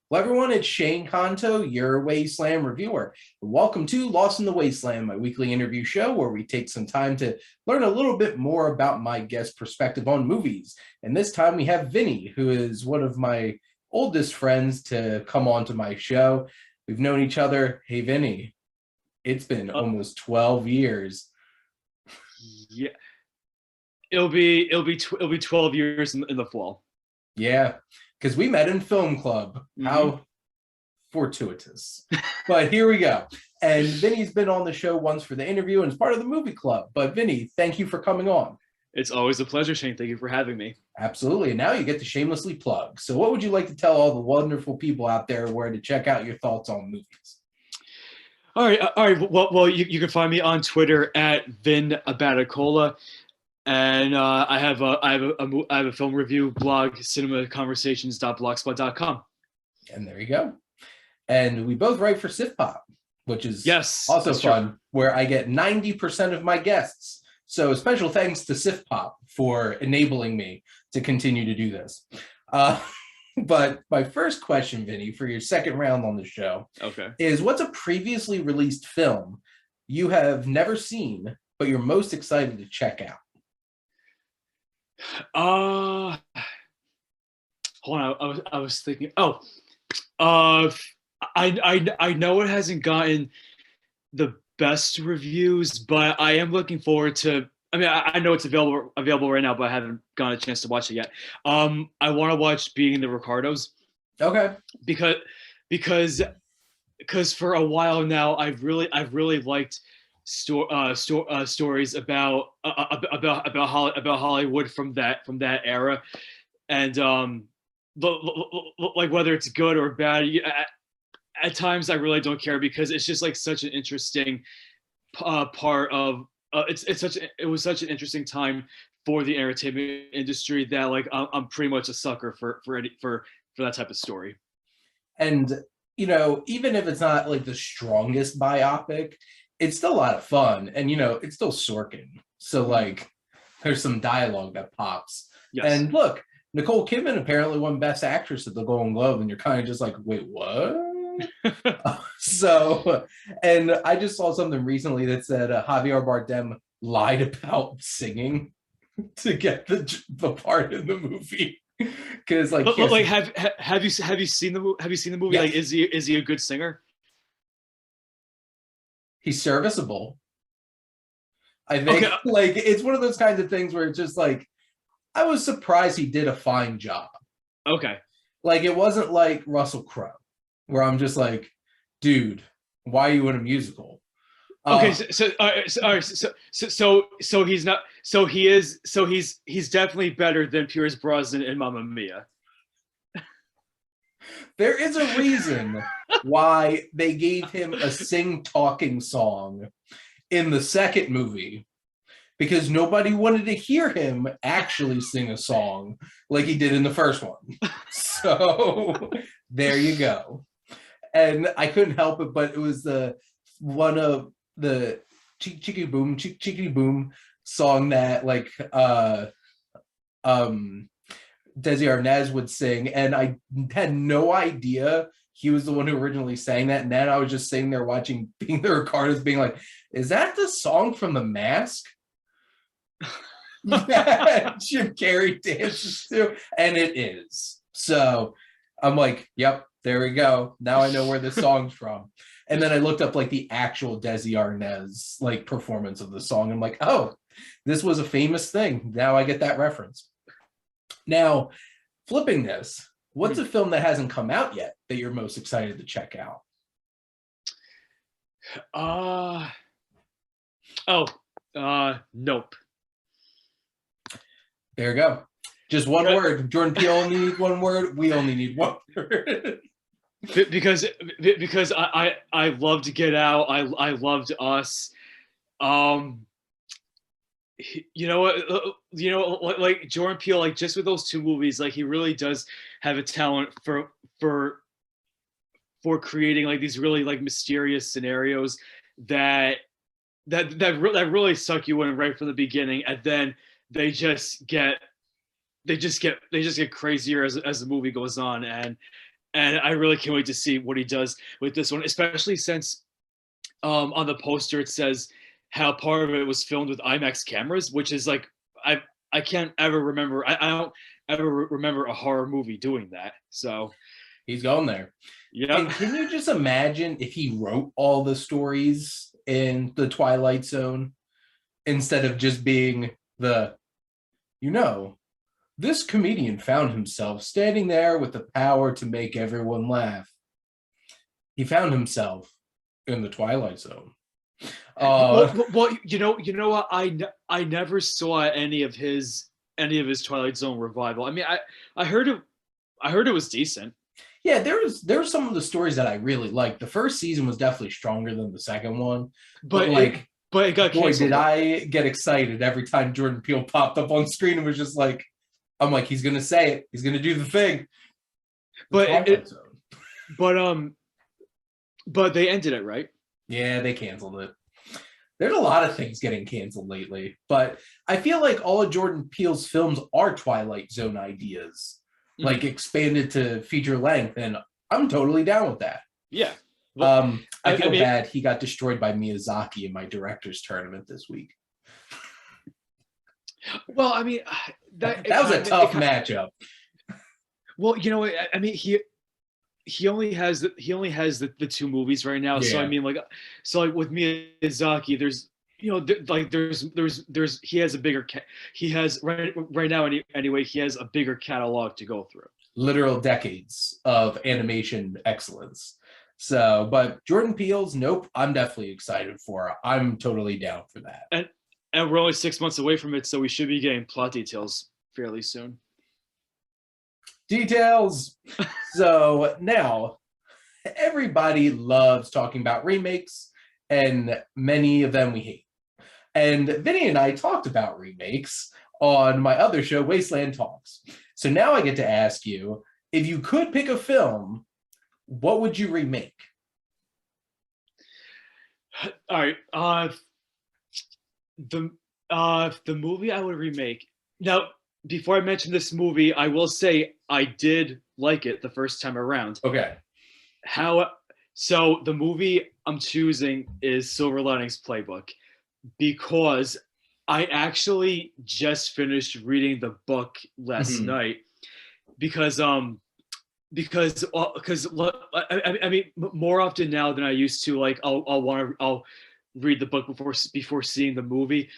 Well, everyone, it's Shane Kanto, your Wasteland Reviewer. Welcome to Lost in the Wasteland, my weekly interview show where we take some time to learn a little bit more about my guest perspective on movies. And this time we have Vinnie, who is one of my oldest friends to come on to my show. We've known each other. Hey, Vinnie, it's been almost 12 years. Yeah, it'll be 12 years in the fall. Yeah, because we met in film club. How fortuitous. But here we go. And Vinny's been on the show once for the interview and is part of the movie club. But Vinny, thank you for coming on. It's always a pleasure, Shane. Thank you for having me. Absolutely. And now you get to shamelessly plug. So what would you like to tell all the wonderful people out there where to check out your thoughts on movies? All right. Well, you can find me on Twitter at Vincent Abbatecola. And I have a film review blog, cinemaconversations.blogspot.com. And there you go. And we both write for SiftPop, which is also fun, true. Where I get 90% of my guests. So special thanks to SiftPop for enabling me to continue to do this. But my first question, Vinny, for your second round on the show, is what's a previously released film you have never seen, but you're most excited to check out? Hold on. I was thinking. I know it hasn't gotten the best reviews, but I am looking forward to. I mean, I know it's available right now, but I haven't gotten a chance to watch it yet. I want to watch Being the Ricardos. Okay. Because for a while now, I've really liked stories about Hollywood from that era, and like whether it's good or bad. At times, I really don't care because it's just like such an interesting part of. It was such an interesting time for the entertainment industry that like I'm pretty much a sucker for that type of story. And even if it's not like the strongest biopic, it's still a lot of fun, and it's still Sorkin. So like, there's some dialogue that pops. Yes. And look, Nicole Kidman apparently won Best Actress at the Golden Globe, and you're kind of just like, wait, what? And I just saw something recently that said Javier Bardem lied about singing to get the part in the movie. Because like, have you seen the movie? Yes. Like, is he a good singer? He's serviceable. I think like it's one of those kinds of things where it's just like, I was surprised he did a fine job. Okay. Like, it wasn't like Russell Crowe, where I'm just like, dude, why are you in a musical? Okay, so he's not. So he's definitely better than Pierce Brosnan in Mamma Mia. There is a reason why they gave him a sing-talking song in the second movie, because nobody wanted to hear him actually sing a song like he did in the first one. So there you go. And I couldn't help it, but it was one of the Cheeky Boom song that like Desi Arnaz would sing, and I had no idea he was the one who originally sang that. And then I was just sitting there watching Being the Ricardos, being like, is that the song from The Mask? Jim Carrey dances to, and it is. So I'm like, yep, there we go. Now I know where this song's from. And then I looked up like the actual Desi Arnaz like performance of the song. I'm like, oh, this was a famous thing. Now I get that reference. Now, flipping this, what's a film that hasn't come out yet that you're most excited to check out? Nope. There you go. Just one word. Jordan Peele only needs one word. We only need one word. because I loved Get Out. I loved Us. Like Jordan Peele, like just with those two movies, like he really does have a talent for creating like these really like mysterious scenarios that really suck you in right from the beginning, and then they just get crazier as the movie goes on, and and I really can't wait to see what he does with this one, especially since on the poster it says how part of it was filmed with IMAX cameras, which is like I can't ever remember. I don't ever remember a horror movie doing that. So He's going there. yeah. And can you just imagine if he wrote all the stories in the Twilight Zone instead of just being this comedian found himself standing there with the power to make everyone laugh. He found himself in the Twilight Zone. Well, you know what? I never saw any of his Twilight Zone revival. I mean, I heard it was decent. Yeah, there was some of the stories that I really liked. The first season was definitely stronger than the second one, but like, it got boy, canceled. did I get excited every time Jordan Peele popped up on screen and was just like, I'm like, he's gonna say it, he's gonna do the thing. But they ended it, right? Yeah, they canceled it. There's a lot of things getting canceled lately, but I feel like all of Jordan Peele's films are Twilight Zone ideas, like expanded to feature length, and I'm totally down with that. Yeah. Well, I feel bad he got destroyed by Miyazaki in my director's tournament this week. Well, I mean, that was a tough matchup. Well, you know, I mean, he only has the two movies right now. Yeah. So I mean, like with Miyazaki, there's he has a bigger he has right now anyway, he has a bigger catalog to go through. Literal decades of animation excellence. So, but Jordan Peele's, nope, I'm definitely excited for it. I'm totally down for that. And we're only 6 months away from it, so we should be getting plot details fairly soon. Details. So now, everybody loves talking about remakes, and many of them we hate. And Vinnie and I talked about remakes on my other show, Wasteland Talks. So now I get to ask you, if you could pick a film, what would you remake? All right. The movie I would remake. Now, before I mention this movie, I will say I did like it the first time around. Okay. So the movie I'm choosing is Silver Linings Playbook, because I actually just finished reading the book last night because I mean, more often now than I used to, like I'll read the book before seeing the movie,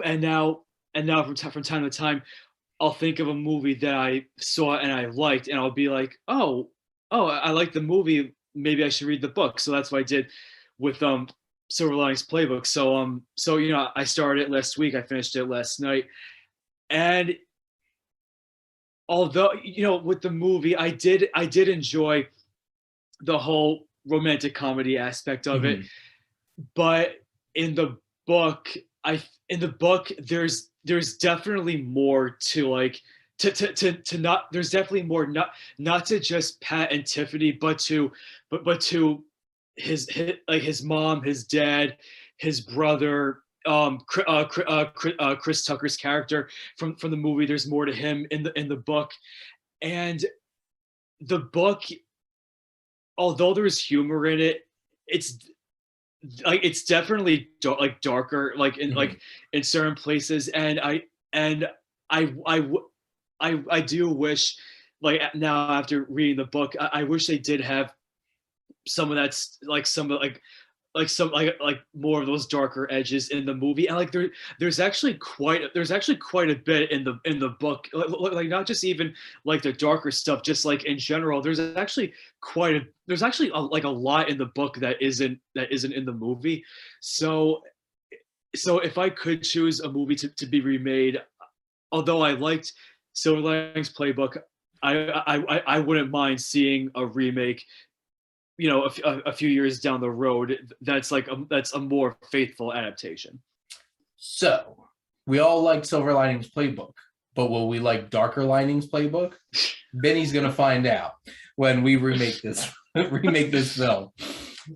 and now from time to time I'll think of a movie that I saw and I liked, and I'll be like, oh, I like the movie, maybe I should read the book. So that's what I did with Silver Linings Playbook. So you know, I started it last week, I finished it last night, and although, you know, with the movie, I did enjoy the whole romantic comedy aspect of it, but in the book, there's definitely more to like to not there's definitely more not to just Pat and Tiffany, but to his mom, his dad, his brother, Chris Tucker's character from the movie. There's more to him in the book, and the book, although there's humor in it, it's definitely darker, like in certain places, and I do wish, like, now after reading the book, I wish they did have some of that's like some more of those darker edges in the movie, and like there's actually quite a bit in the book, like not just even like the darker stuff, just like in general, there's actually a lot in the book that isn't in the movie. So if I could choose a movie to be remade, although I liked Silver Linings Playbook, I wouldn't mind seeing a remake, you know, a few years down the road, that's a more faithful adaptation. So we all like Silver Linings Playbook, but will we like Darker Linings Playbook? Vinny's gonna find out when we remake this film.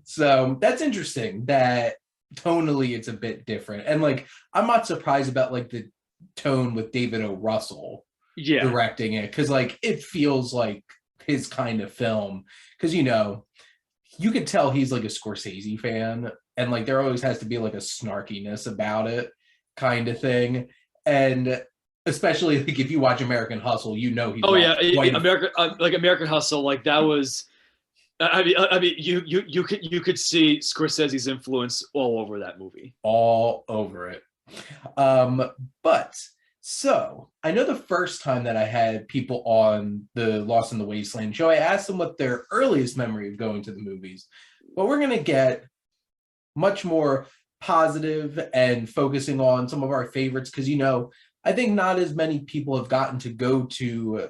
So that's interesting that tonally it's a bit different, and like I'm not surprised about like the tone with David O. Russell directing it, because like it feels like his kind of film, because you could tell he's like a Scorsese fan, and like there always has to be like a snarkiness about it kind of thing. And especially like if you watch American Hustle, he's Oh yeah, quite American Hustle, like that was. I mean, you could see Scorsese's influence all over that movie. all over it. But so I know the first time that I had people on the Lost in the Wasteland show, I asked them what their earliest memory of going to the movies. But we're gonna get much more positive and focusing on some of our favorites, because I think not as many people have gotten to go to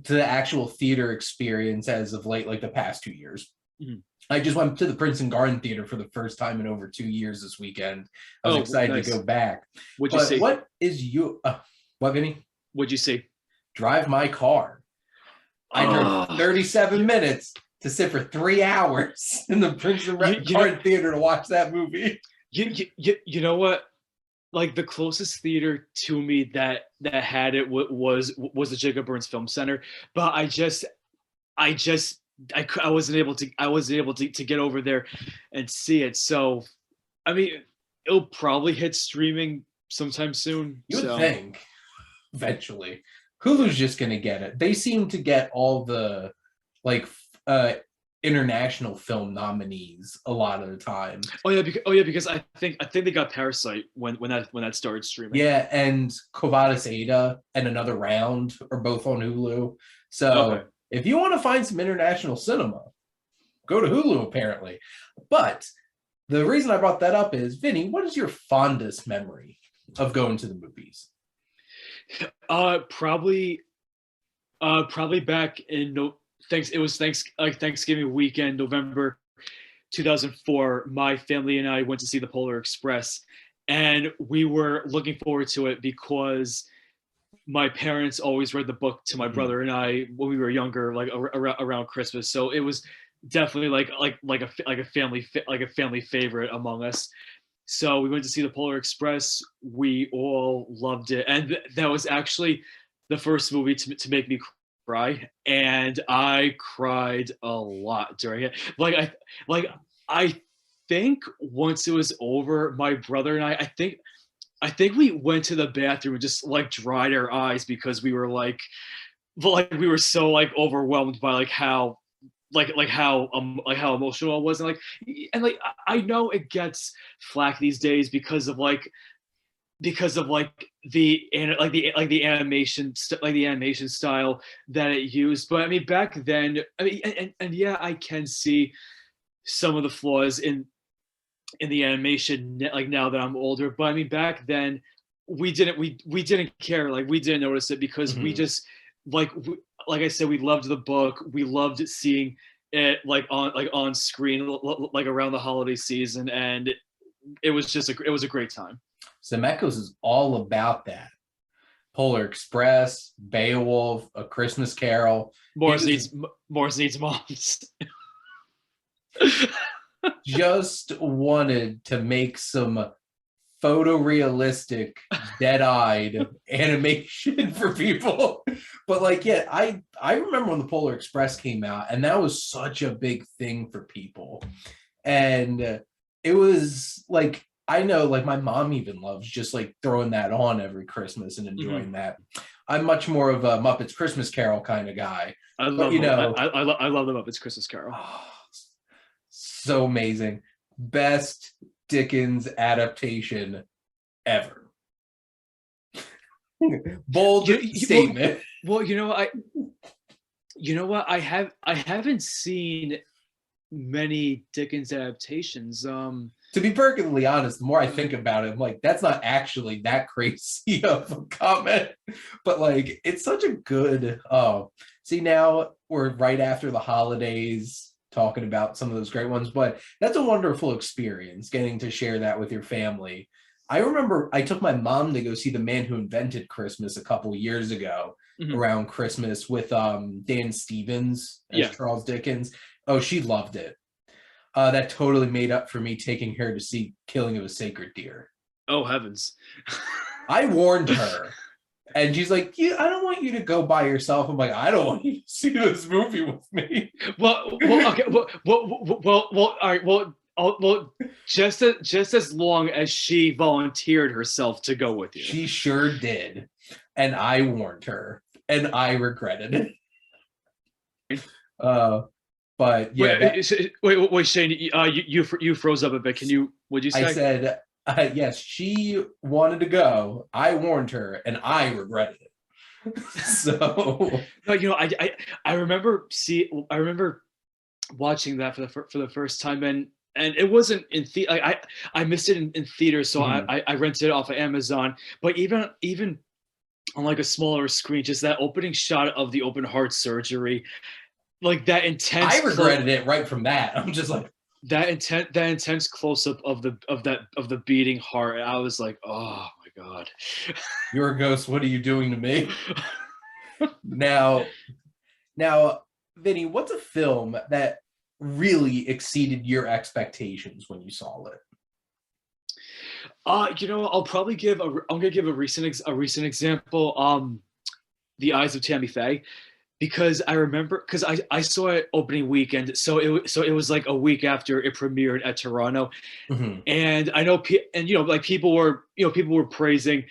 the actual theater experience as of late, like the past 2 years. Mhm. I just went to the Princeton Garden Theater for the first time in over 2 years this weekend. I was excited nice. to go back. What'd you see? What is what, Vinny? What'd you see? Drive My Car. I drove 37 minutes to sit for 3 hours in the Princeton Garden Theater to watch that movie. You know what? Like the closest theater to me that had it was the Jacob Burns Film Center, but I wasn't able to get over there and see it. So, I mean, it'll probably hit streaming sometime soon. You would think eventually. Hulu's just gonna get it. They seem to get all the international film nominees a lot of the time. Oh yeah, because I think they got Parasite when that started streaming. Yeah, and Quo Ada and Another Round are both on Hulu. So if you want to find some international cinema, go to Hulu apparently. But the reason I brought that up is, Vinny, what is your fondest memory of going to the movies? Probably back in Thanksgiving weekend, November 2004. My family and I went to see the Polar Express, and we were looking forward to it because my parents always read the book to my brother and I when we were younger, like around Christmas. So it was definitely like a family favorite among us. So we went to see the Polar Express. We all loved it, and that was actually the first movie to make me cry, and I cried a lot during it. I think once it was over, my brother and I think we went to the bathroom and just like dried our eyes because we were we were so like overwhelmed by how emotional it was, and I know it gets flack these days because of the animation style that it used. But I mean, back then, I mean, and yeah, I can see some of the flaws in the animation like now that I'm older. But I mean, back then we didn't care, like we didn't notice it because we just like I said, we loved the book. We loved seeing it on screen like around the holiday season, and it was a great time. Zemeckis is all about that. Polar Express, Beowulf, A Christmas Carol. Morris needs moms. Just wanted to make some photorealistic, dead-eyed animation for people. But I remember when the Polar Express came out, and that was such a big thing for people. And it was like, I know, like my mom even loves just like throwing that on every Christmas and enjoying that. I'm much more of a Muppets Christmas Carol kind of guy. I love the Muppets Christmas Carol. Oh, so amazing. Best Dickens adaptation ever. Bold statement. Well, you know what? I haven't seen many Dickens adaptations. To be perfectly honest, the more I think about it, I'm like, that's not actually that crazy of a comment. But like, it's such a good, see, now we're right after the holidays talking about some of those great ones, but that's a wonderful experience getting to share that with your family. I remember I took my mom to go see The Man Who Invented Christmas a couple years ago around Christmas with Dan Stevens as Charles Dickens. Oh, she loved it. That totally made up for me taking her to see Killing of a Sacred Deer. Oh, heavens. I warned her And she's like, "Yeah, I don't want you to go by yourself." I'm like, "I don't want you to see this movie with me." Okay. All right. Just as long as she volunteered herself to go with you. She sure did, and I warned her, and I regretted it. But yeah, wait, Shane, you froze up a bit. Can you? What'd you say? I said yes. She wanted to go. I warned her, and I regretted it. So no, I remember watching that for the first time, and it wasn't in I missed it in theaters, so I rented it off of Amazon. But even on like a smaller screen, just that opening shot of the open heart surgery, like that intense. I regretted it right from that. I'm just like that intense close up of the beating heart. I was like, oh my god, you're a ghost. What are you doing to me? Now, Vinny, what's a film that really exceeded your expectations when you saw it? I'm gonna give a recent example. The Eyes of Tammy Faye, because I saw it opening weekend, so it was like a week after it premiered at Toronto, and I know people were praising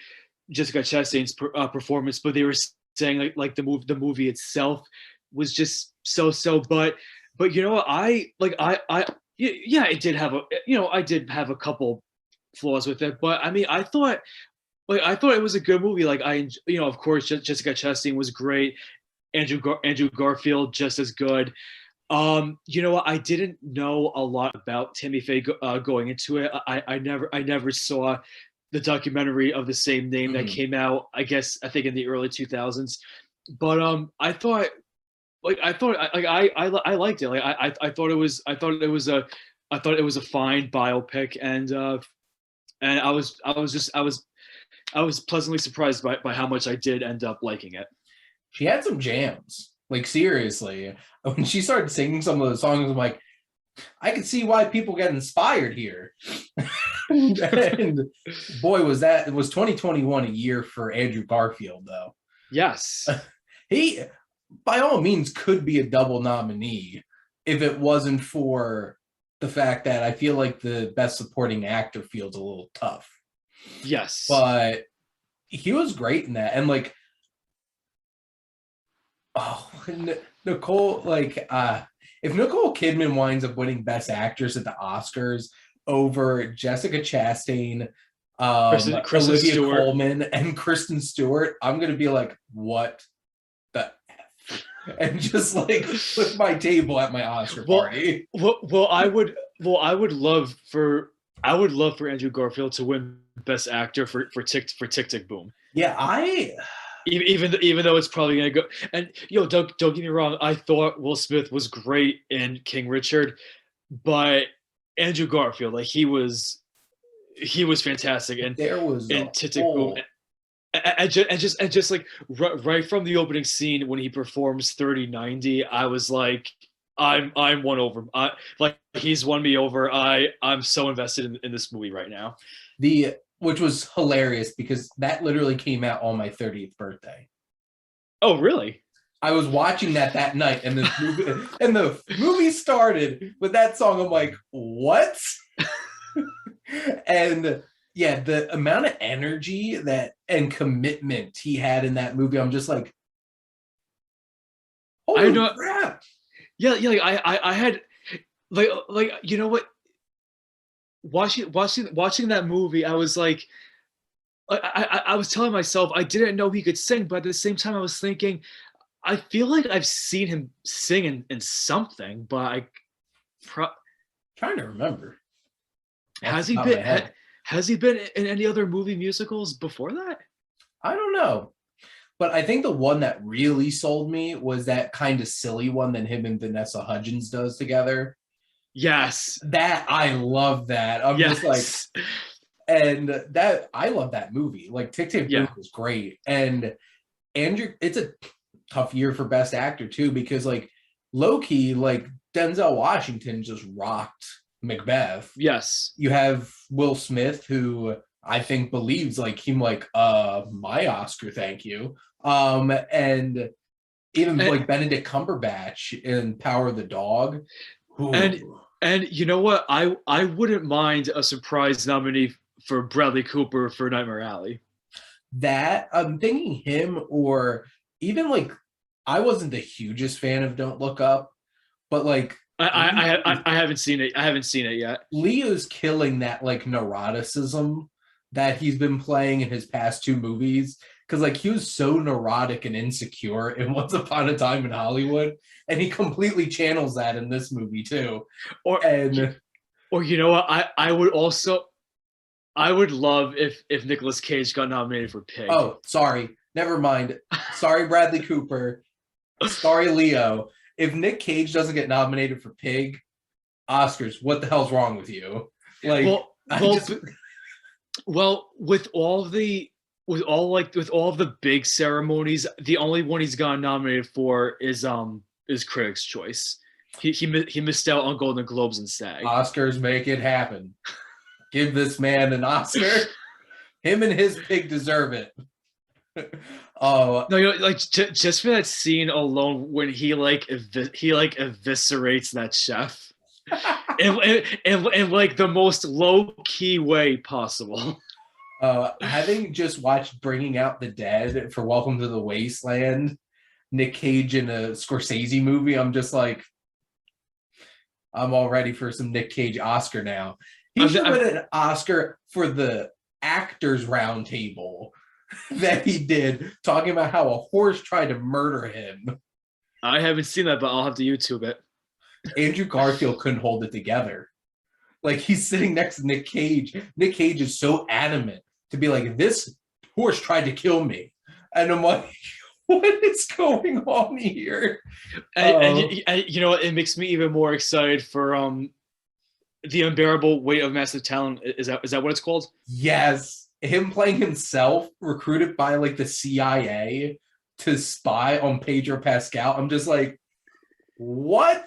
Jessica Chastain's performance, but they were saying like the movie itself was just so. But it did have I did have a couple flaws with it, but I mean I thought it was a good movie. Like of course Jessica Chastain was great. Andrew Garfield just as good. I didn't know a lot about Tammy Faye going into it. I never saw the documentary of the same name that came out, I think in the early 2000s. But I liked it. Like I thought it was a fine biopic, and I was pleasantly surprised by how much I did end up liking it. She had some jams. Like seriously, when she started singing some of the songs, I'm like, I could see why people get inspired here. And boy, was 2021 a year for Andrew Garfield, though. Yes. He, by all means, could be a double nominee if it wasn't for the fact that I feel like the best supporting actor field's a little tough. Yes. But he was great in that. And like, Nicole, if Nicole Kidman winds up winning Best Actress at the Oscars over Jessica Chastain, Kristen Olivia Stewart. Colman, and Kristen Stewart, I'm gonna be like, what the F? And just like flip my table at my Oscar party. I would love for Andrew Garfield to win Best Actor for Tick Tick Boom. Yeah, even though it's probably gonna go. And don't get me wrong, I thought Will Smith was great in King Richard, but Andrew Garfield, like he was fantastic, and there was in Tick Tick Boom, and just like right from the opening scene when he performs 3090, I was like, I'm won over. Like he's won me over. I'm so invested in this movie right now. Which was hilarious because that literally came out on my 30th birthday. Oh, really? I was watching that night, and the movie started with that song. I'm like, what? And yeah, the amount of energy and commitment he had in that movie, I'm just like, holy crap! Yeah. Like I had like what. Watching that movie, I was like, I was telling myself I didn't know he could sing, but at the same time, I was thinking, I feel like I've seen him sing in something, but trying to remember. Has he been in any other movie musicals before that? I don't know, but I think the one that really sold me was that kind of silly one that him and Vanessa Hudgens does together. Yes. That I love that. I'm just like, and that I love that movie. Like Tick Tick Boom was great. And Andrew, it's a tough year for Best Actor too, because like low key, like Denzel Washington just rocked Macbeth. Yes. You have Will Smith, who I think believes like him like my Oscar, thank you. And even And, like Benedict Cumberbatch in Power of the Dog. and Ooh. and you know what? I wouldn't mind a surprise nominee for Bradley Cooper for Nightmare Alley. That I'm thinking him, or even like I wasn't the hugest fan of Don't Look Up, but like I haven't seen it. I haven't seen it yet. Leo's killing that like neuroticism that he's been playing in his past two movies. Because like he was so neurotic and insecure in Once Upon a Time in Hollywood, and he completely channels that in this movie too. Or And or you know what? I would love if Nicolas Cage got nominated for Pig. oh, sorry, never mind. Sorry, Bradley Cooper. Sorry, Leo. If Nick Cage doesn't get nominated for Pig, Oscars, what the hell's wrong with you? Like, well, with all of the big ceremonies, the only one he's gotten nominated for is Critics' Choice. He missed out on Golden Globes and SAG. Oscars make it happen. Give this man an Oscar. Him and his pig deserve it. Oh no, like just for that scene alone when he eviscerates that chef in like the most low key way possible. Having just watched Bringing Out the Dead for Welcome to the Wasteland, Nick Cage in a Scorsese movie, I'm just like, I'm all ready for some Nick Cage Oscar now. He should win an Oscar for the Actors Roundtable that he did, talking about how a horse tried to murder him. I haven't seen that, but I'll have to YouTube it. Andrew Garfield couldn't hold it together. Like, he's sitting next to Nick Cage. Nick Cage is so adamant to be like, this horse tried to kill me. And I'm like, what is going on here? And you know, it makes me even more excited for The Unbearable Weight of Massive Talent. Is that what it's called? Yes. Him playing himself, recruited by like the CIA to spy on Pedro Pascal. I'm just like, what?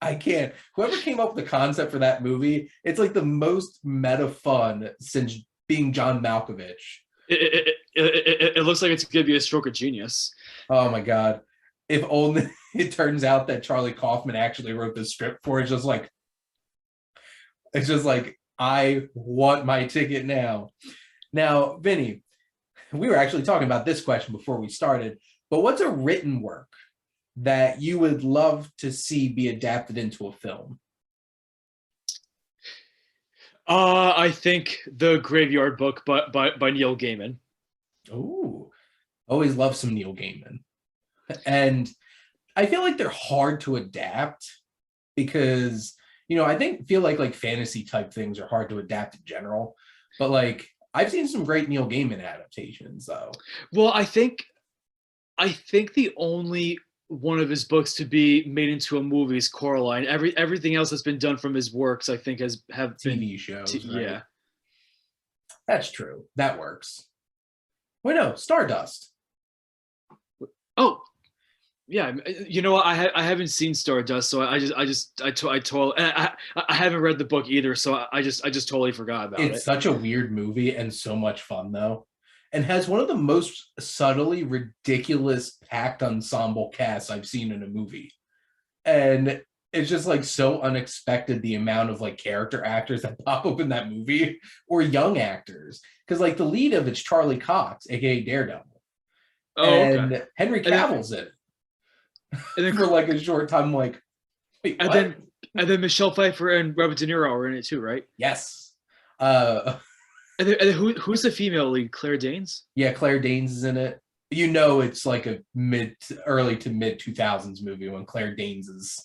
I can't. Whoever came up with the concept for that movie, it's like the most meta fun since being John Malkovich. It looks like it's going to be a stroke of genius. Oh my God. If only it turns out that Charlie Kaufman actually wrote the script for it. It's just like, I want my ticket now. Now, Vinny, we were actually talking about this question before we started, but what's a written work that you would love to see be adapted into a film? I think The Graveyard Book by Neil Gaiman. Oh, always love some Neil Gaiman. And I feel like they're hard to adapt because, you know, I feel like fantasy type things are hard to adapt in general. But like, I've seen some great Neil Gaiman adaptations though. Well, I think the only one of his books to be made into a movie is Coraline. Everything else that's been done from his works, I think, have TV shows. Right? Yeah, that's true. That works. Wait, no, Stardust. Oh, yeah. You know what? I haven't seen Stardust, so I haven't read the book either, so I just totally forgot about it. It's such a weird movie and so much fun though, and has one of the most subtly ridiculous packed ensemble casts I've seen in a movie. And it's just like so unexpected the amount of like character actors that pop up in that movie, or young actors. Because like the lead of it's Charlie Cox, aka Daredevil. Oh, and okay. Henry Cavill's in it. And then for like a short time, like, wait, and what? then Michelle Pfeiffer and Robert De Niro are in it too, right? Yes. And then who's the female lead? Claire Danes? Yeah, Claire Danes is in it. You know, it's like a early to mid 2000s movie when Claire Danes is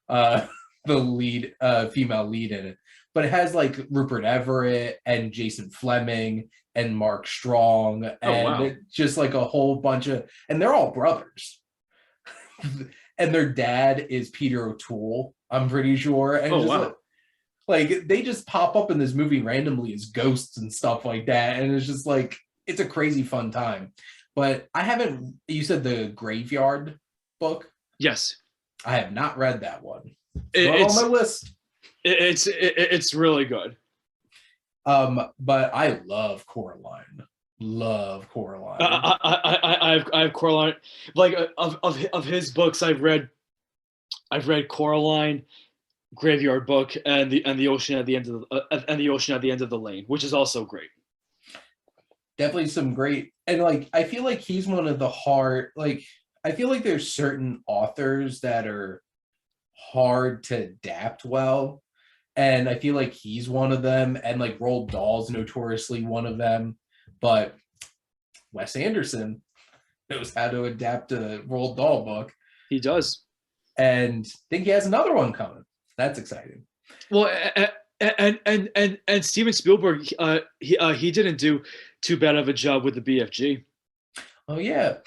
the lead, female lead in it. But it has like Rupert Everett and Jason Fleming and Mark Strong and just like a whole bunch of, and they're all brothers. And their dad is Peter O'Toole, I'm pretty sure. And like they just pop up in this movie randomly as ghosts and stuff like that. And it's just like, it's a crazy fun time. But I haven't, you said The Graveyard Book? Yes. I have not read that one. It's on my list. It's really good. But I love Coraline. Love Coraline. I have Coraline, like of his books. I've read Coraline, Graveyard Book, and the ocean at the end of the lane, which is also great. Definitely some great, and like I feel like he's one of the hard, like I feel like there's certain authors that are hard to adapt well, and I feel like he's one of them, and like Roald Dahl's notoriously one of them, but Wes Anderson knows how to adapt a Roald Dahl book. He does, and I think he has another one coming. That's exciting. Well, and Steven Spielberg, he didn't do too bad of a job with the BFG. Oh yeah.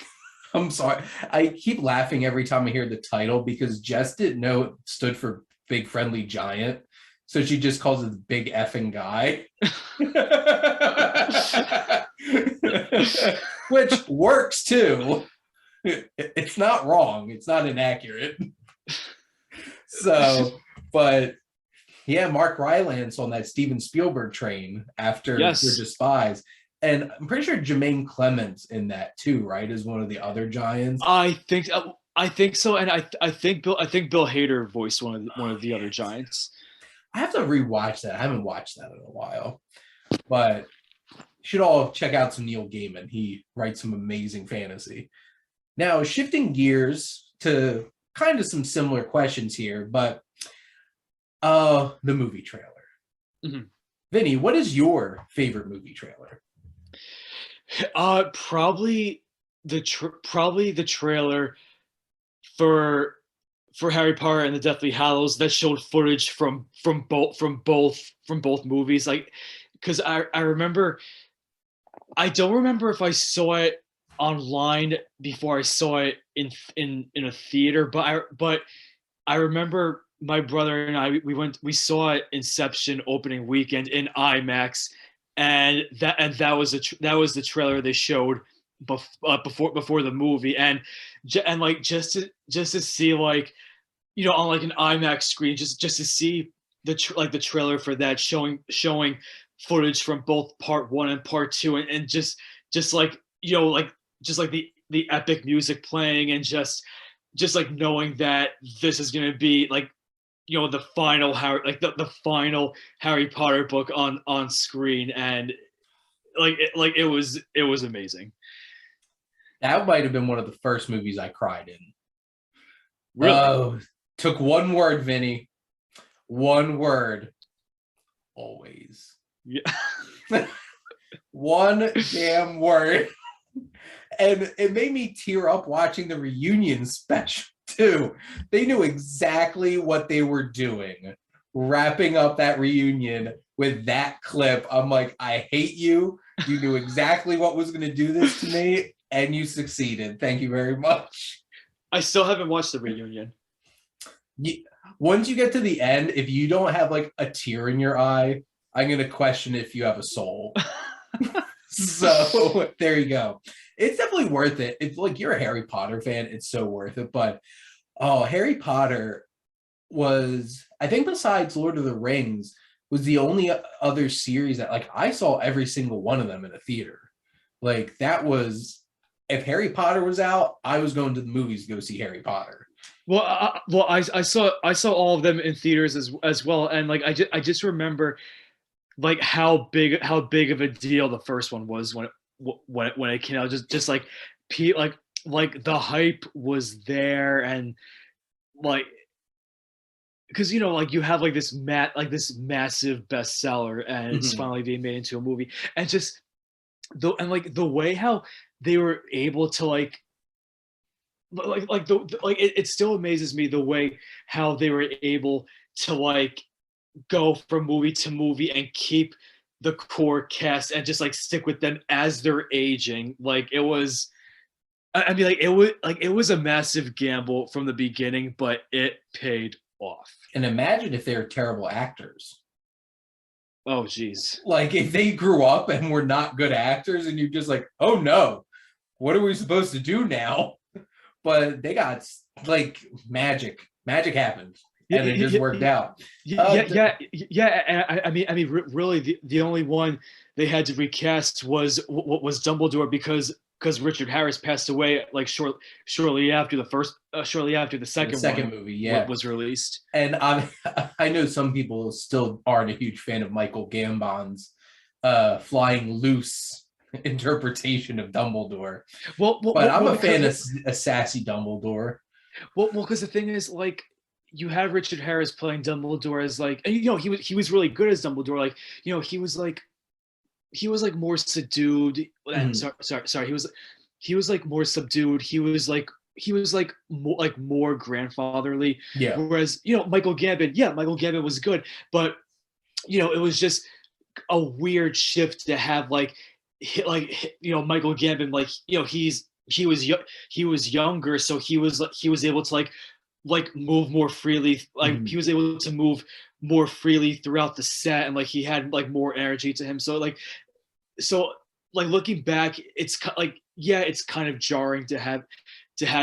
I'm sorry. I keep laughing every time I hear the title because Jess didn't know it stood for Big Friendly Giant. So she just calls it the Big Effing Guy. Which works too. It's not wrong. It's not inaccurate. So, but yeah, Mark Rylance on that Steven Spielberg train after Yes. Bridge of Spies. And I'm pretty sure Jermaine Clements in that too, right? Is one of the other giants. I think so, and I think Bill Hader voiced one of the other giants. I have to rewatch that. I haven't watched that in a while, but you should all check out some Neil Gaiman. He writes some amazing fantasy. Now, shifting gears to kind of some similar questions here, but the movie trailer. Mm-hmm. Vinny, what is your favorite movie trailer? Probably the trailer for Harry Potter and the Deathly Hallows that showed footage from both movies. Like, because I remember, I don't remember if I saw it online before I saw it in a theater, but I remember my brother and I we saw it Inception opening weekend in IMAX. And that was the trailer they showed before the movie, and like just to see, like, you know, on like an IMAX screen, just to see the trailer for that showing footage from both part 1 and part 2, and just like, you know, like just like the epic music playing, and just like knowing that this is gonna be like, you know, the final the final Harry Potter book on screen, and it was amazing. That might have been one of the first movies I cried in. Really? Took one word, Vinny. One word. Always. Yeah. One damn word. And it made me tear up watching the reunion special too. They knew exactly what they were doing, wrapping up that reunion with that clip. I'm like, I hate you. You knew exactly what was going to do this to me, and you succeeded. Thank you very much. I still haven't watched the reunion. Once you get to the end, if you don't have like a tear in your eye, I'm going to question if you have a soul. So there you go. It's definitely worth it. If like you're a Harry Potter fan, it's so worth it. But Harry Potter was, I think besides Lord of the Rings, was the only other series that like I saw every single one of them in a theater. Like that was, if Harry Potter was out, I was going to the movies to go see Harry Potter. Well, I saw all of them in theaters as well, and like I just remember like how big of a deal the first one was when it came out. Just like like the hype was there, and like, because, you know, like you have like this massive bestseller, and it's finally being made into a movie, and just the way how they were able to it still amazes me the way how they were able to like go from movie to movie and keep the core cast and just like stick with them as they're aging. Like it was, I mean, it was a massive gamble from the beginning, but it paid off. And imagine if they're terrible actors. Oh, geez. Like if they grew up and were not good actors, and you're just like, oh no, what are we supposed to do now? But they got like magic. Magic happened. and it just worked out. Really, the only one they had to recast was Dumbledore because Richard Harris passed away like shortly after the second movie was released. And I know some people still aren't a huge fan of Michael Gambon's flying loose interpretation of Dumbledore. But I'm a fan of a sassy Dumbledore. Well, because the thing is, like, you have Richard Harris playing Dumbledore as like, and, he was really good as Dumbledore. Like, he was like more subdued. Sorry. He was like more subdued. He was like more grandfatherly. Yeah. Whereas, Michael Gambon was good, but it was just a weird shift to have Michael Gambon, like, he was younger, so he was able to like move more freely, like he was able to move more freely throughout the set, and like he had like more energy to him. So looking back, it's it's kind of jarring to have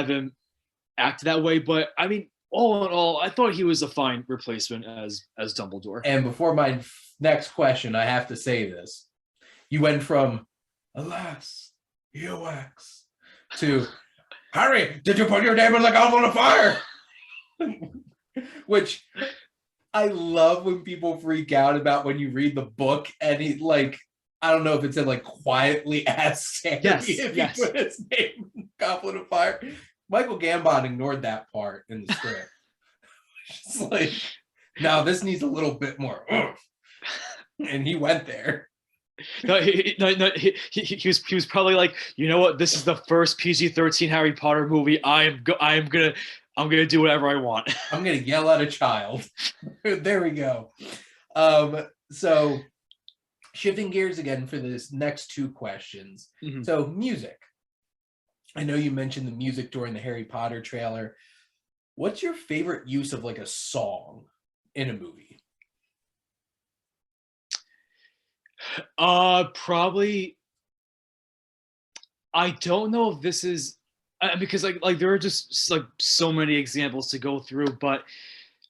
him act that way, but I mean, all in all, I thought he was a fine replacement as Dumbledore. And before my next question, I have to say this: you went from "Alas, earwax" to "Harry, did you put your name in the goblet of fire?" Which I love when people freak out about when you read the book and he, like, I don't know if it said like quietly ask Harry if he put his name in the goblet of fire. Michael Gambon ignored that part in the script. It's like, no, this needs a little bit more. And he went there. No, he was probably like, you know what? This is the first PG-13 Harry Potter movie. I'm gonna do whatever I want. I'm gonna yell at a child. There we go. So shifting gears again for this next two questions. Mm-hmm. So music. I know you mentioned the music during the Harry Potter trailer. What's your favorite use of like a song in a movie? Probably. I don't know if this is because like there are just like so many examples to go through, but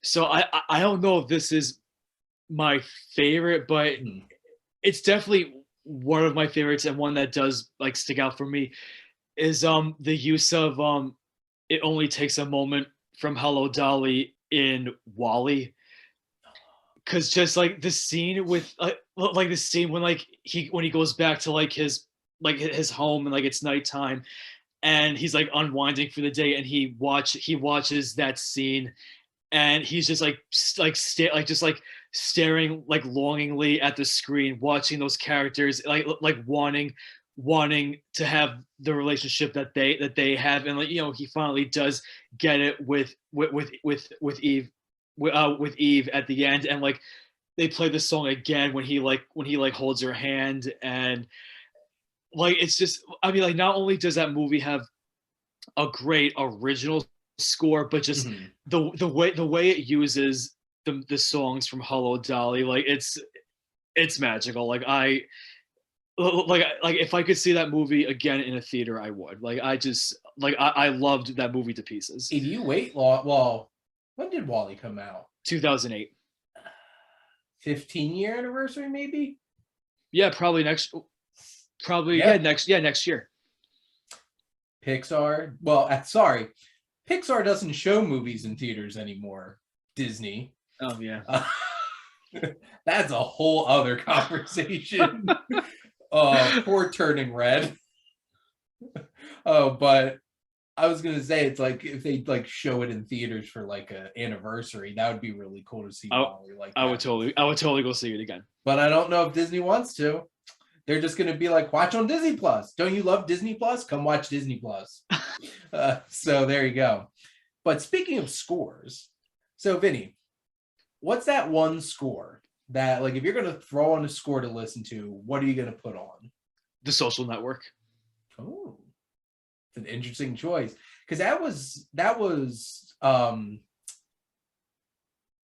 so I don't know if this is my favorite, but it's definitely one of my favorites, and one that does like stick out for me is the use of "It Only Takes a Moment" from Hello Dolly in WALL-E. Because just like the scene with like the scene when he goes back to his home, and like it's nighttime and he's like unwinding for the day, and he watches that scene, and he's just staring like longingly at the screen, watching those characters like wanting to have the relationship that they have, and like he finally does get it with Eve. With Eve at the end, and like they play the song again when he holds her hand, and like it's just, I mean, like not only does that movie have a great original score, but just the way it uses the songs from Hello Dolly, like it's magical. Like if I could see that movie again in a theater, I would. Like I loved that movie to pieces. If you wait long, well, when did WALL-E come out? 2008. 15-year anniversary, maybe? Yeah, probably next year. Pixar. Well, sorry. Pixar doesn't show movies in theaters anymore. Disney. Oh, yeah. That's a whole other conversation. Poor Turning Red. But I was gonna say, it's like if they like show it in theaters for like an anniversary, that would be really cool to see. I would totally go see it again. But I don't know if Disney wants to. They're just gonna be like, watch on Disney Plus. Don't you love Disney Plus? Come watch Disney Plus. So there you go. But speaking of scores, so Vinny, what's that one score that, like, if you're gonna throw on a score to listen to, what are you gonna put on? The Social Network. Oh. An interesting choice, because that was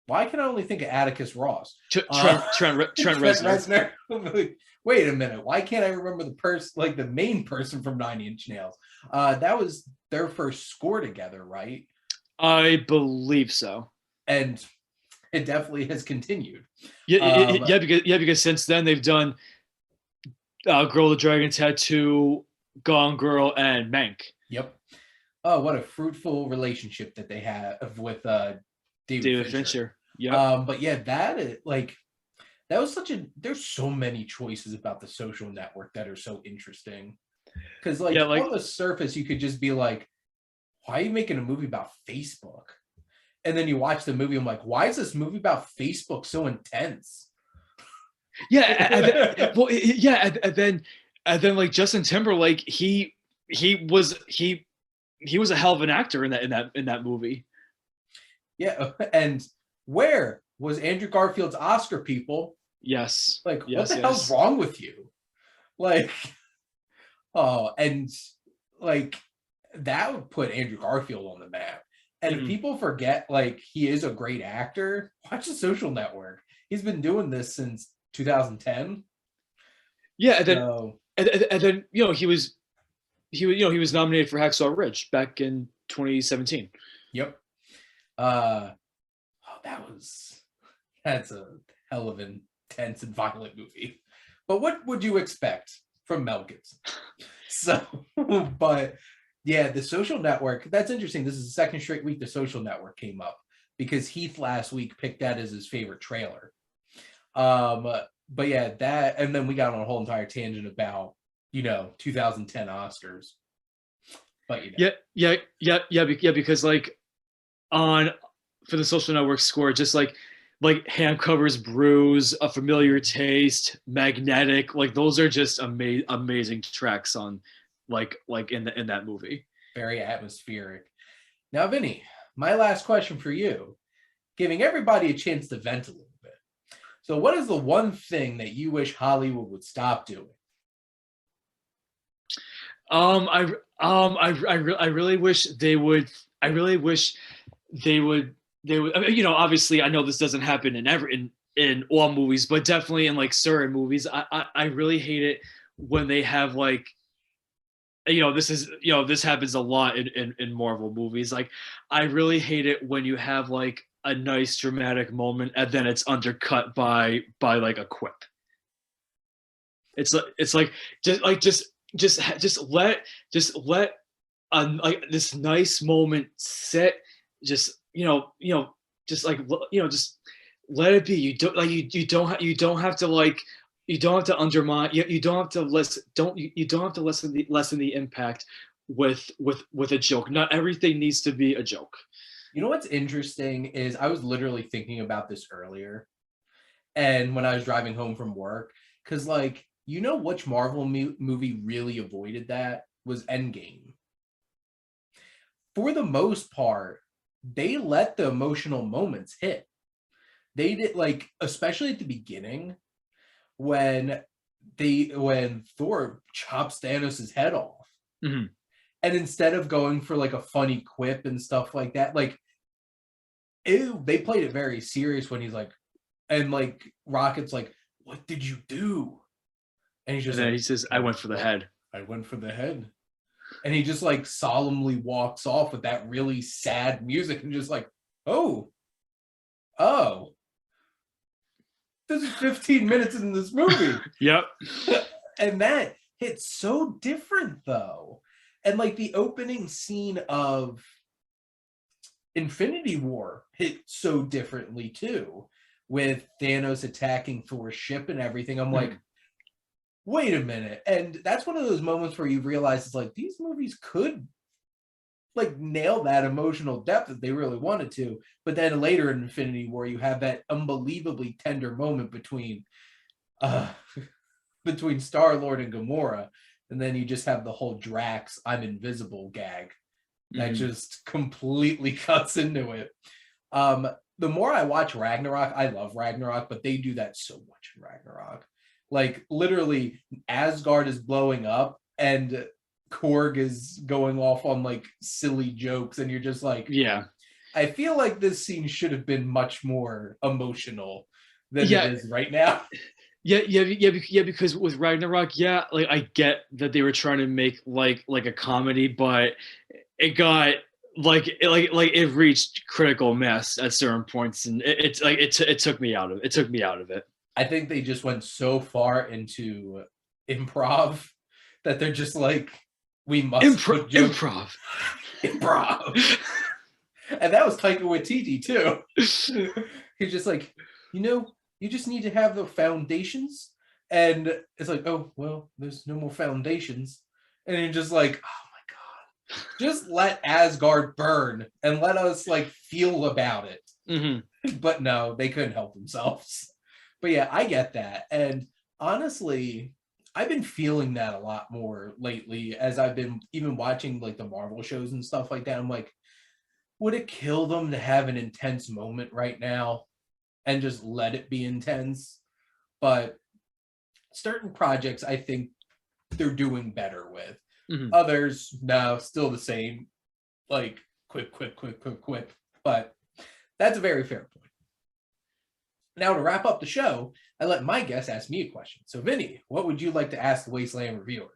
why can I only think of Atticus Ross? Trent Reznor. Wait a minute, why can't I remember the person, like the main person from 9 Inch Nails? That was their first score together, right? I believe so. and it definitely has continued. Because since then they've done Girl with the Dragon Tattoo, Gone Girl, and Mank. Yep. Oh, what a fruitful relationship that they have with David Fincher. Yeah. But yeah, that was there's so many choices about The Social Network that are so interesting. Because on the surface, you could just be like, why are you making a movie about Facebook? And then you watch the movie, I'm like, why is this movie about Facebook so intense? And then like Justin Timberlake, he was a hell of an actor in that movie. Yeah, and where was Andrew Garfield's Oscar, people? Yes. Like, what the hell's wrong with you? Like, and like that would put Andrew Garfield on the map. And if people forget, like, he is a great actor, watch The Social Network. He's been doing this since 2010. Yeah, and then he was nominated for Hacksaw Ridge back in 2017. Yep. That's a hell of an intense and violent movie. But what would you expect from Mel Gibson? So, but yeah, The Social Network, that's interesting. This is the second straight week The Social Network came up because Heath last week picked that as his favorite trailer. But yeah, that, and then we got on a whole entire tangent about 2010 Oscars. But because like for The Social Network score, just like Hand Covers Bruise, A Familiar Taste, Magnetic, like those are just amazing tracks on like in that movie. Very atmospheric. Now, Vinny, my last question for you, giving everybody a chance to vent a little bit. So what is the one thing that you wish Hollywood would stop doing? I really wish they would. I mean, obviously, I know this doesn't happen in all movies, but definitely in like certain movies. I really hate it when they have like, this happens a lot in Marvel movies. Like, I really hate it when you have like a nice dramatic moment and then it's undercut by like a quip. It's like just let like this nice moment sit. Just just let it be. You don't like you don't have to like you don't have to undermine. You don't have to lessen the impact with a joke. Not everything needs to be a joke. You know what's interesting is I was literally thinking about this earlier, and when I was driving home from work, because like which Marvel movie really avoided that was Endgame. For the most part, they let the emotional moments hit. They did, like, especially at the beginning when Thor chops Thanos' head off. Mm-hmm. And instead of going for like a funny quip and stuff like that, like they played it very serious when he's like, and like Rocket's like, what did you do? And he's just he says, I went for the head. I went for the head. And he just like solemnly walks off with that really sad music and just like, oh, this is 15 minutes in this movie. Yep. And that hits so different though. And like the opening scene of Infinity War hit so differently too, with Thanos attacking Thor's ship and everything. I'm like, wait a minute. And that's one of those moments where you realize it's like these movies could like nail that emotional depth if they really wanted to. But then later in Infinity War, you have that unbelievably tender moment between Star-Lord and Gamora. And then you just have the whole Drax, I'm invisible gag that just completely cuts into it. The more I watch Ragnarok, I love Ragnarok, but they do that so much in Ragnarok. Like literally Asgard is blowing up and Korg is going off on like silly jokes and you're just like, yeah, I feel like this scene should have been much more emotional than it is right now. Because with Ragnarok, like I get that they were trying to make like a comedy, but it got it reached critical mass at certain points, and it took me out of it. I think they just went so far into improv that they're just like, we must put jokes. Improv. And that was Taika Waititi too. He's just like, you just need to have the foundations. And it's like, oh, well, there's no more foundations. And you're just like, oh my God, just let Asgard burn and let us like feel about it. Mm-hmm. But no, they couldn't help themselves. But yeah, I get that. And honestly, I've been feeling that a lot more lately as I've been even watching like the Marvel shows and stuff like that. I'm like, would it kill them to have an intense moment right now and just let it be intense? But certain projects, I think they're doing better with. Mm-hmm. Others, no, still the same. Like, quick. But that's a very fair point. Now, to wrap up the show, I let my guest ask me a question. So, Vinnie, what would you like to ask the Wasteland Reviewer?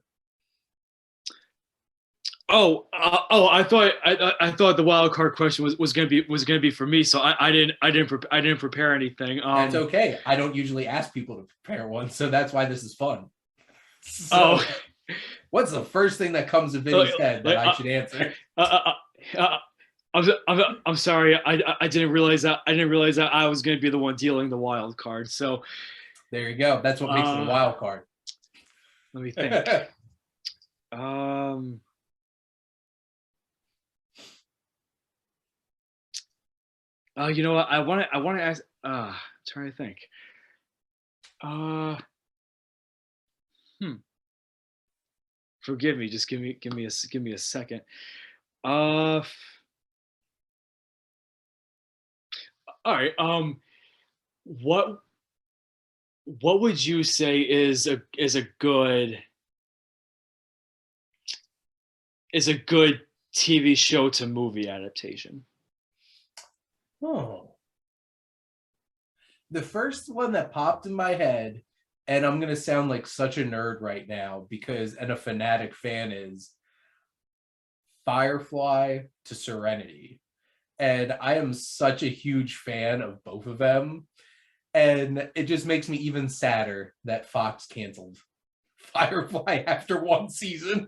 I thought the wild card question was gonna be for me, so I didn't prepare anything. That's okay. I don't usually ask people to prepare one, so that's why this is fun. So, what's the first thing that comes to Vinnie's head that I should answer? I'm sorry. I didn't realize that I was going to be the one dealing the wild card. So there you go. That's what makes it a wild card. Let me think. You know what? I want to ask. Trying to think. Forgive me. Just give me a second. All right. What would you say is a good TV show to movie adaptation? Oh. The first one that popped in my head, and I'm going to sound like such a nerd right now and a fanatic fan, is Firefly to Serenity. And I am such a huge fan of both of them. And it just makes me even sadder that Fox canceled Firefly after one season.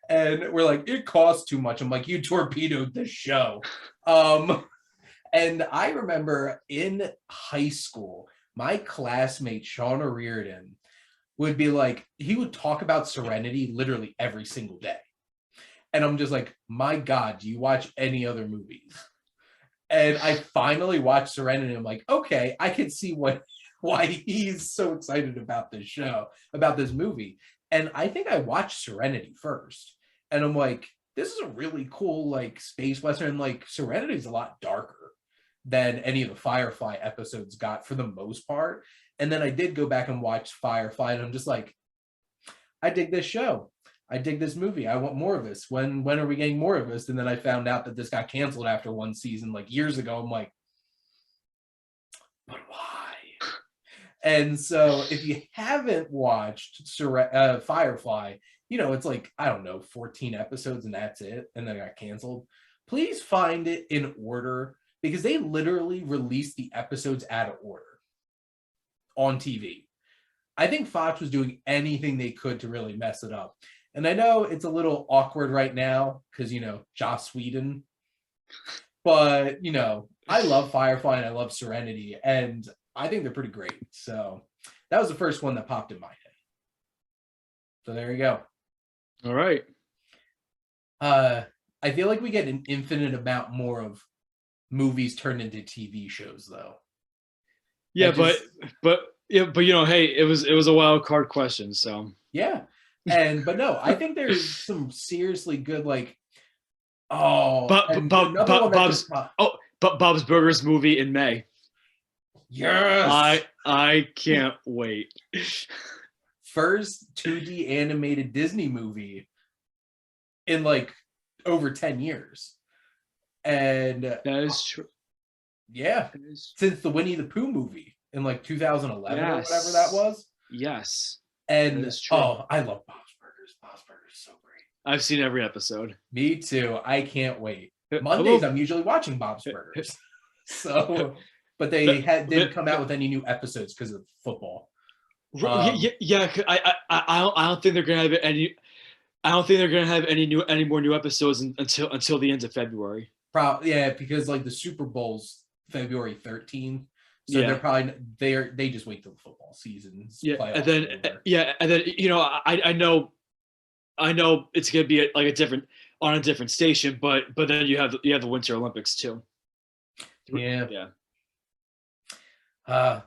And we're like, it costs too much. I'm like, you torpedoed the show. And I remember in high school, my classmate, Shauna Reardon, would be like, he would talk about Serenity literally every single day. And I'm just like, my God, do you watch any other movies? And I finally watched Serenity. I'm like, okay, I can see why he's so excited about this show, about this movie. And I think I watched Serenity first. And I'm like, this is a really cool, like, space western. Like, Serenity is a lot darker than any of the Firefly episodes got for the most part. And then I did go back and watch Firefly, and I'm just like, I dig this show. I dig this movie. I want more of this. When are we getting more of this? And then I found out that this got canceled after one season, like years ago. I'm like, but why? And so if you haven't watched Firefly, it's like, I don't know, 14 episodes and that's it. And then it got canceled. Please find it in order, because they literally released the episodes out of order on TV. I think Fox was doing anything they could to really mess it up. And I know it's a little awkward right now because, Joss Whedon. But, I love Firefly and I love Serenity. And I think they're pretty great. So that was the first one that popped in my head. So there you go. All right. I feel like we get an infinite amount more of movies turned into TV shows, though. Yeah, but hey, it was a wild card question, so yeah. But no, I think there's some seriously good, like, Bob's Burgers movie in May. Yes, I can't wait. First 2D animated Disney movie in like over 10 years. And that is true. Yeah. Since the Winnie the Pooh movie in like 2011 or whatever that was. Yes. And I love Bob's Burgers. Bob's Burgers is so great. I've seen every episode. Me too. I can't wait. Mondays, I'm usually watching Bob's Burgers. So, but they didn't come out with any new episodes because of football. Yeah, I don't think they're gonna have any. I don't think they're gonna have any more new episodes until the end of February. Yeah, because like the Super Bowl's February 13th, so they just wait till the football season's and then I know it's gonna be like on a different station, but then you have the Winter Olympics too. Yeah.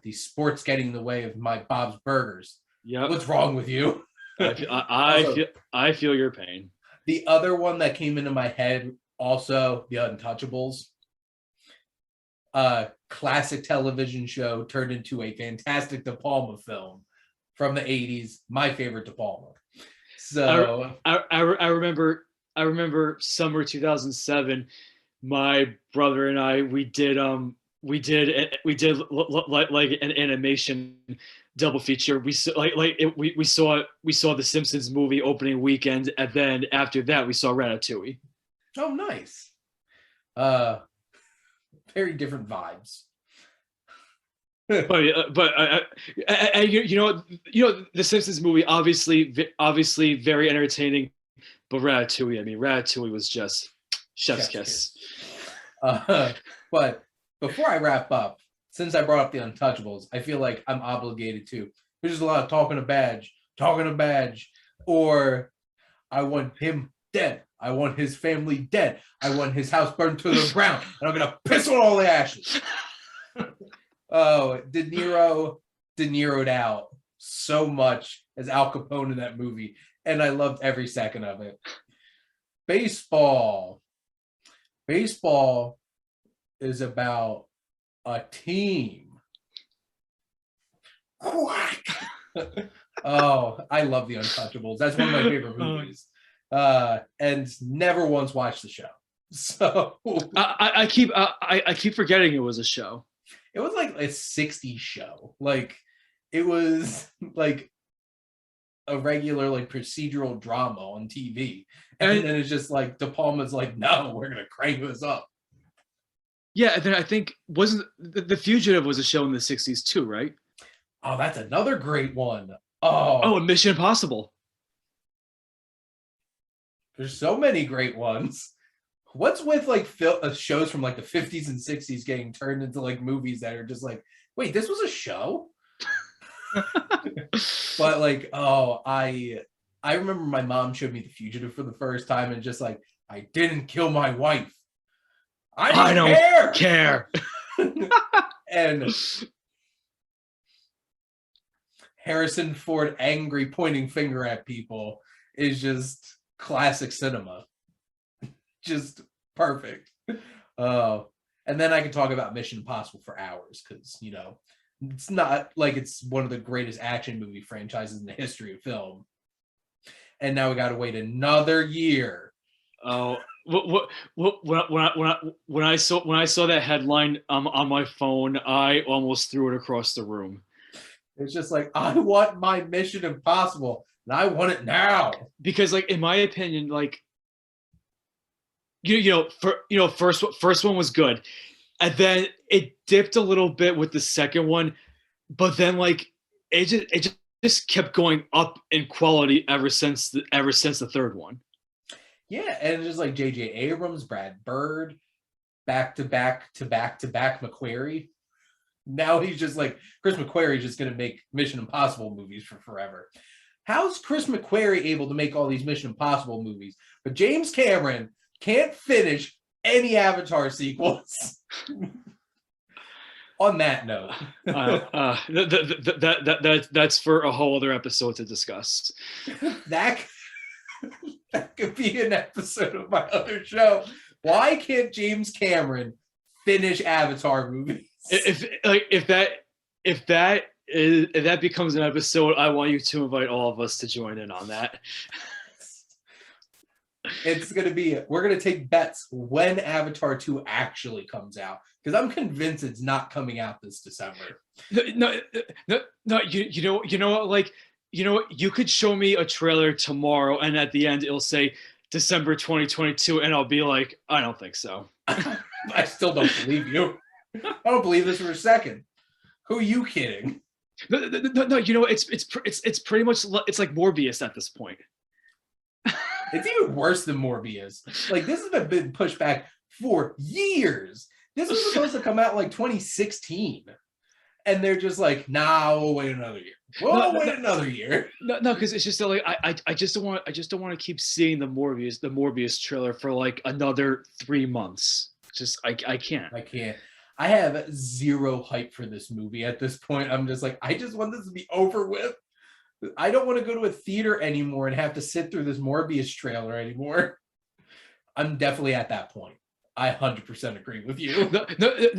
These sports getting in the way of my Bob's Burgers. Yeah. What's wrong with you? I feel your pain. The other one that came into my head, also The Untouchables. Classic television show turned into a fantastic De Palma film from the 80s. My favorite De Palma. So I remember summer 2007. My brother and I we did like an animation double feature. We saw the Simpsons movie opening weekend, and then after that we saw Ratatouille. Oh, nice. Very different vibes. but the Simpsons movie obviously very entertaining, but Ratatouille was just chef's kiss. But before I wrap up, since I brought up The Untouchables, I feel like I'm obligated to. There's just a lot of talking a badge, or I want him dead. I want his family dead. I want his house burned to the ground, and I'm gonna piss on all the ashes. Oh, De Niro'd out so much as Al Capone in that movie, and I loved every second of it. Baseball is about a team. Oh, I love The Untouchables. That's one of my favorite movies. And never once watched the show. So I keep forgetting it was a show. It was like a 60s show. Like it was like a regular like procedural drama on TV. And then it's just like De Palma's like, no, we're gonna crank this up. Yeah, and then I think wasn't the Fugitive was a show in the 60s too, right? Oh, that's another great one. Oh, Mission Impossible. There's so many great ones. What's with like shows from like the 50s and 60s getting turned into like movies that are just like, wait, this was a show? But like, I remember my mom showed me The Fugitive for the first time and just like, I didn't kill my wife. I don't care. And Harrison Ford angry pointing finger at people is just classic cinema. Just perfect. And then I can talk about Mission Impossible for hours because, you know, it's not like it's one of the greatest action movie franchises in the history of film. And now we got to wait another year. Oh, when I saw that headline on my phone, I almost threw it across the room. It's just like, I want my Mission Impossible, and I want it now. Because, like, in my opinion, like, first one was good, and then it dipped a little bit with the second one, but then like it just kept going up in quality ever since the third one. Yeah, and it's just like J.J. Abrams, Brad Bird, back to back McQuarrie. Now he's just like, Chris McQuarrie's just going to make Mission Impossible movies for forever. How's Chris McQuarrie able to make all these Mission Impossible movies, but James Cameron can't finish any Avatar sequels? On that note. That's for a whole other episode to discuss. That could be an episode of my other show. Why can't James Cameron finish Avatar movies? If that becomes an episode, I want you to invite all of us to join in on that. It's going to be, we're going to take bets when Avatar 2 actually comes out, because I'm convinced it's not coming out this December. No, you know what, like, you know what, you could show me a trailer tomorrow and at the end it'll say December 2022, and I'll be like, I don't think so. I still don't believe you. I don't believe this for a second. Who are you kidding? No, you know, it's pretty much, it's like Morbius at this point. It's even worse than Morbius. Like, this has been pushed back for years. This was supposed to come out like 2016. And they're just like, nah, we'll wait another year. Wait another year. No, because it's just that, like, I just don't want to keep seeing the Morbius trailer for like another 3 months. Just I can't. I can't. I have zero hype for this movie at this point. I'm just like, I just want this to be over with. I don't want to go to a theater anymore and have to sit through this Morbius trailer anymore. I'm definitely at that point. I 100% agree with you.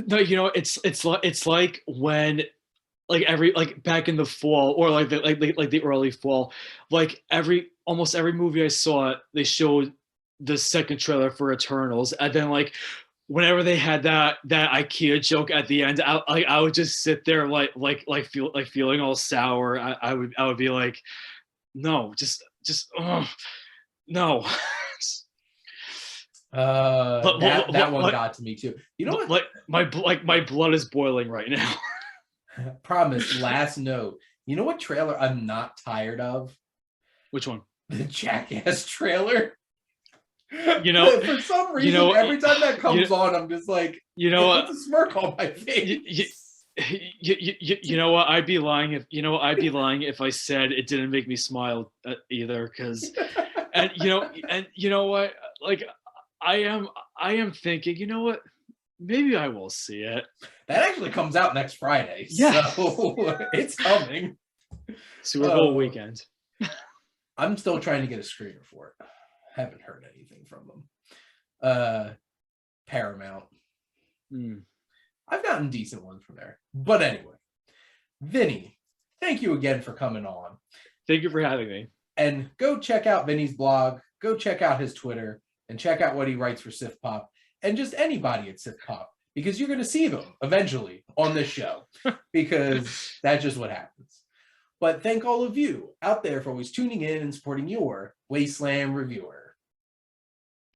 No, you know, it's like when, like back in the fall, or like the early fall, like almost every movie I saw, they showed the second trailer for Eternals, and then like whenever they had that IKEA joke at the end, I would just sit there feeling all sour. I would be like, no, just no. That one got to me too. You know what? My blood is boiling right now. Promise. Last note. You know what trailer I'm not tired of? Which one? The Jackass trailer. You know, for some reason, you know, every time that comes on, I'm just like, you know, it's a smirk on my face. You know what? I'd be lying if I said it didn't make me smile either. Because, and you know what? Like, I am thinking, you know what? Maybe I will see it. That actually comes out next Friday. Yeah. So it's coming. Super Bowl weekend. I'm still trying to get a screener for it. Haven't heard anything from them. Paramount. I've gotten decent ones from there. But anyway, Vinny, thank you again for coming on. Thank you for having me. And go check out Vinny's blog. Go check out his Twitter. And check out what he writes for SiftPop. And just anybody at SiftPop. Because you're going to see them eventually on this show. Because that's just what happens. But thank all of you out there for always tuning in and supporting your Wasteland Reviewer.